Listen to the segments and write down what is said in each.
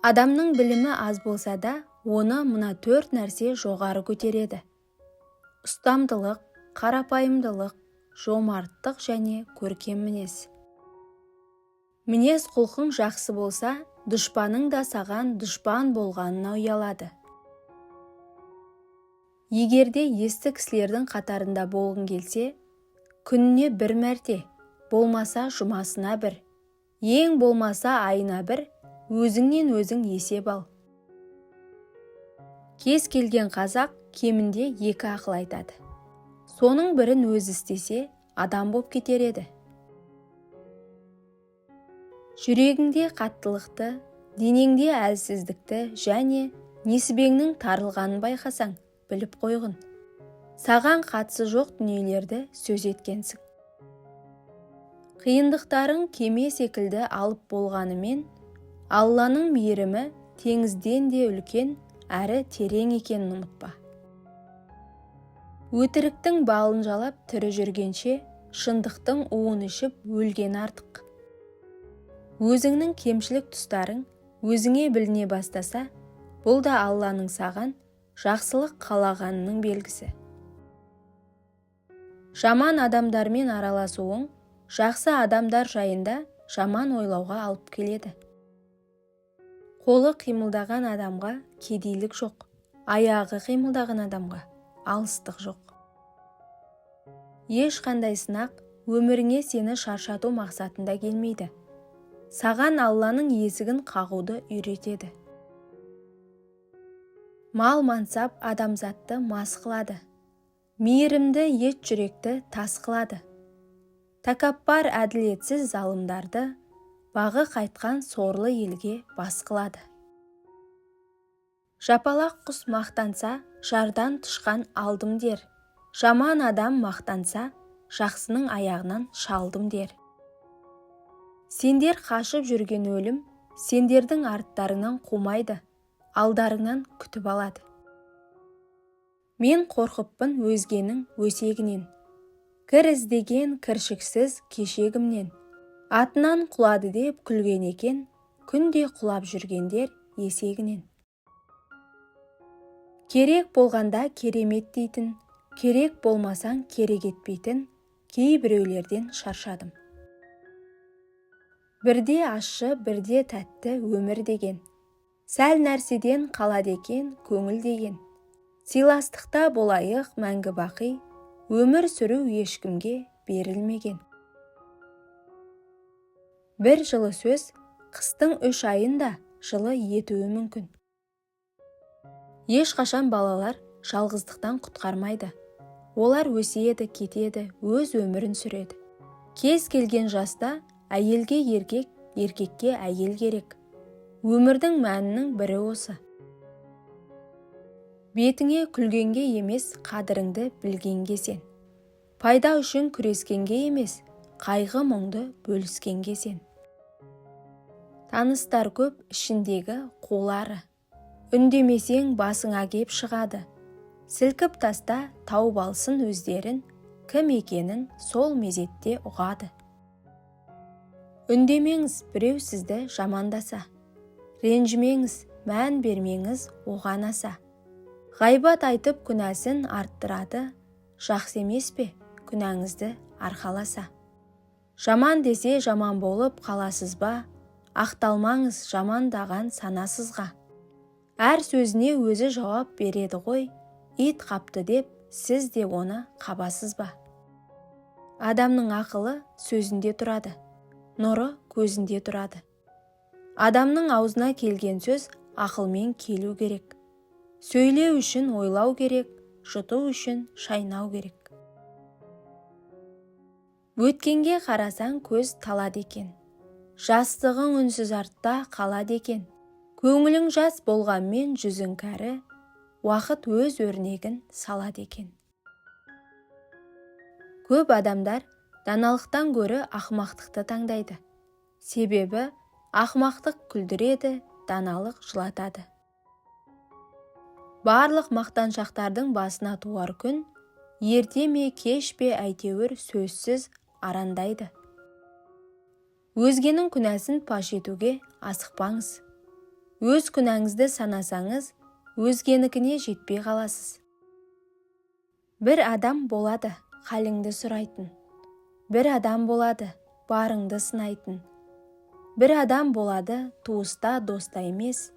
Адамның білімі аз болса да, оны мына 4 нәрсе жоғары көтереді. Ұстамдылық, қарапайымдылық, жомарттық және көркем мінез. Мінез құлқың жақсы болса, дұшпаның да саған дұшпан болғанына ұялады. Егерде есті кісілердің қатарында болғың келсе, күніне 1 мәрте, болмаса жұмасына 1, ең болмаса айына 1, өзіңнен өзің есеп ал. Кез келген қазақ кемінде 2 ақыл айтады. Соның бірін өзі істесе, адам боп кетер еді. Жүрегіңде қаттылықты, денеңде әлсіздікті және несібеңнің тарылғанын байқасаң, біліп қойғын. Саған қатысы жоқ дүниелерді сөз еткенсің. Қиындықтарың кеме секілді алып болғанымен, Алланың мейірімі теңізден де үлкен әрі терең екенін ұмытпа. Өтіріктің балын жалап тірі жүргенше, шындықтың уын ішіп өлген артық. Өзіңнің кемшілік тұстарың өзіңе біліне бастаса, бұл да Алланың саған жақсылық қалағанының белгісі. Жаман адамдармен араласуың жақсы адамдар жайында жаман ойлауға алып келеді. Қолы қимылдаған адамға кедейлік жоқ, аяғы қимылдаған адамға алыстық жоқ. Ешқандай сынақ өміріңе сені шаршату мақсатында келмейді. Саған Алланың есігін қағуды үйретеді. Мал мансап адамзатты мас қылады. Мейірімді ет жүректі тас қылады. Тәкаппар әділетсіз залымдарды бағы қайтқан сорлы елге бас қылады. Жапалақ құс мақтанса, жардан тышқан алдым дер. Жаман адам мақтанса, жақсының аяғынан шалдым дер. Сендер қашып жүрген өлім, сендердің арттарыңнан қумайды, алдарыңнан күтіп алады. Мен қорқыппын өзгенің өсегінен, кір іздеген кіршіксіз кешегімнен. Атынан құлады деп күлген екен, күнде құлап жүргендер есегінен. Керек болғанда керемет дейтін, керек болмасаң керек етпейтін кейбіреулерден шаршадым. Бірде ащы, бірде тәтті өмір деген. Сәл нәрседен қалады екен көңіл деген. Сыйластықта болайық мәңгі бақи, өмір сүру ешкімге берілмеген. Бір жылы сөз қыстың 3 айында жылы етуі мүмкін. Ешқашан балалар жалғыздықтан құтқармайды. Олар өседі, кетеді, өз өмірін сүреді. Кез келген жаста әйелге еркек, еркекке әйел керек. Өмірдің мәнінің бірі осы. Бетіңе күлгенге емес, қадіріңді білгенге сен. Пайда үшін күрескенге емес, қайғы мұңды бөліскенге сен. Таныстар көп ішіндегі қолары. Үндемесең басыңа кеп шығады. Сілкіп таста тауып алсын өздерін, кім екенін сол мезетте ұғады. Үндемеңіз біреу сізді жамандаса. Ренжімеңіз, мән бермеңіз оған аса. Ғайбат айтып күнәсін арттырады, жақсы емес пе күнәңізді арқаласа. Жаман десе жаман болып қаласыз ба, ақталмаңыз жамандаған санасызға. Әр сөзіне өзі жауап береді ғой, ит қапты деп сіз де оны қабасыз ба. Адамның ақылы сөзінде тұрады, нұры көзінде тұрады. Адамның аузына келген сөз ақылмен келу керек. Сөйлеу үшін ойлау керек, жұту үшін шайнау керек. Өткенге қарасаң көз талады екен. Жастығың үнсіз артта қалады екен. Көңілің жас болғанмен жүзің кәрі, уақыт өз өрнегін салады екен. Көп адамдар даналықтан гөрі ақымақтықты таңдайды. Себебі ақымақтық күлдіреді, даналық жылатады. Барлық мақтаншақтардың басына туар күн, ерте ме кеш пе әйтеуір сөзсіз арандайды. Өзгенің күнәсін паш етуге асықпаңыз. Өз күнәңізді санасаңыз, өзгенікіне жетпей қаласыз. Бір адам болады, халіңді сұрайтын. Бір адам болады, барыңды сынайтын. Бір адам болады, туыста доста емес,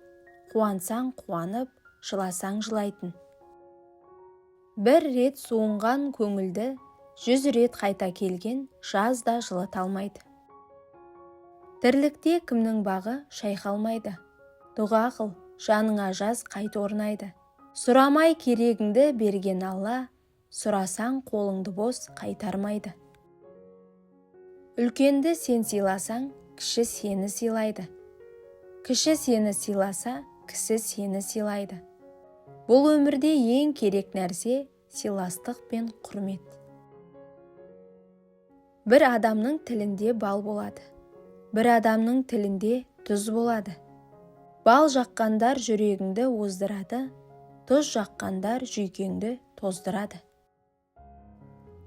қуансаң қуанып, жыласаң жылайтын. Бір рет суынған көңілді, 100 рет қайта келген жазда жылыта алмайды. Тірлікте кімнің бағы шайқалмайды. Дұға қыл, жаныңа жаз қайта орнайды. Сұрамай керегіңді берген Алла, сұрасаң қолыңды бос қайтармайды. Үлкенді сен сыйласаң, кіші сені сыйлайды. Кіші сені сыйласа, кісі сені сыйлайды. Бұл өмірде ең керек нәрсе сыйластық пен құрмет. Бір адамның тілінде бал болады. Бір адамның тілінде тұз болады. Бал жаққандар жүрегіңді оздырады, тұз жаққандар жүйкеңді тоздырады.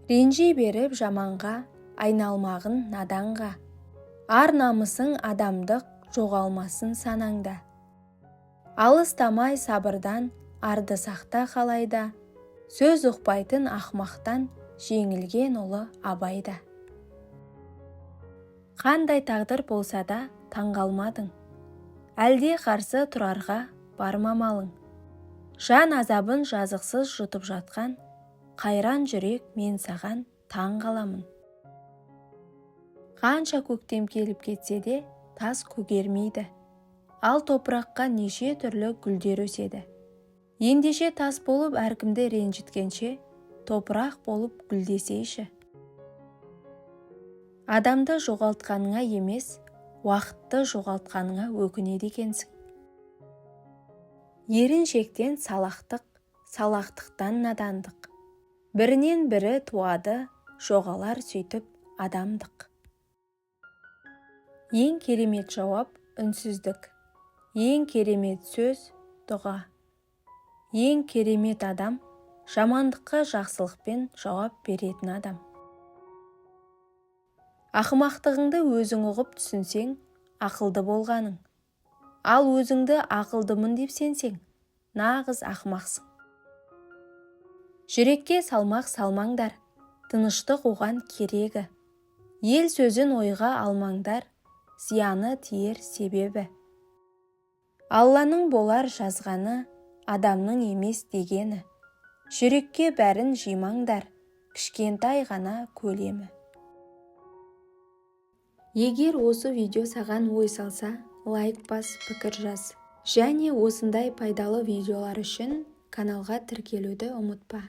Ренжи беріп жаманға, айналмағын наданға. Ар намысың адамдық жоғалмасын санаңда. Алыстамай сабырдан, арды сақта қалайда. Сөз ұқпайтын ақмақтан жеңілген ұлы абайда. Қандай тағдыр болса да таңғалмадың. Әлде қарсы тұрарға бармамалың. Жан азабын жазықсыз жұтып жатқан, қайран жүрек мен саған таң қаламын. Қанша көктем келіп кетсе де тас көгермейді. Ал топыраққа неше түрлі гүлдер өседі. Ендеше тас болып әркімді ренжіткенше, топырақ болып гүлдесейші. Адамды жоғалтқаныңа емес, уақытты жоғалтқаныңа өкінеді екенсің. Еріншектен салақтық, салақтықтан надандық. Бірінен бірі туады, жоғалар сөйтіп адамдық. Ең керемет жауап үнсіздік. Ең керемет сөз дұға. Ең керемет адам жамандыққа жақсылықпен жауап беретін адам. Ақымақтығыңды өзің ұғып түсінсең, ақылды болғаның. Ал өзіңді ақылдымын деп сенсең, нағыз ақымақсың. Жүрекке салмақ салмаңдар, тыныштық оған керегі. Ел сөзін ойға алмаңдар, зияны тиер себебі. Алланың болар жазғаны, адамның емес дегені. Жүрекке бәрін жимаңдар, кішкентай ғана көлемі. Егер осы видео саған ой салса, лайк бас, пікір жаз. Және осындай пайдалы видеолар үшін каналға тіркелуді ұмытпа.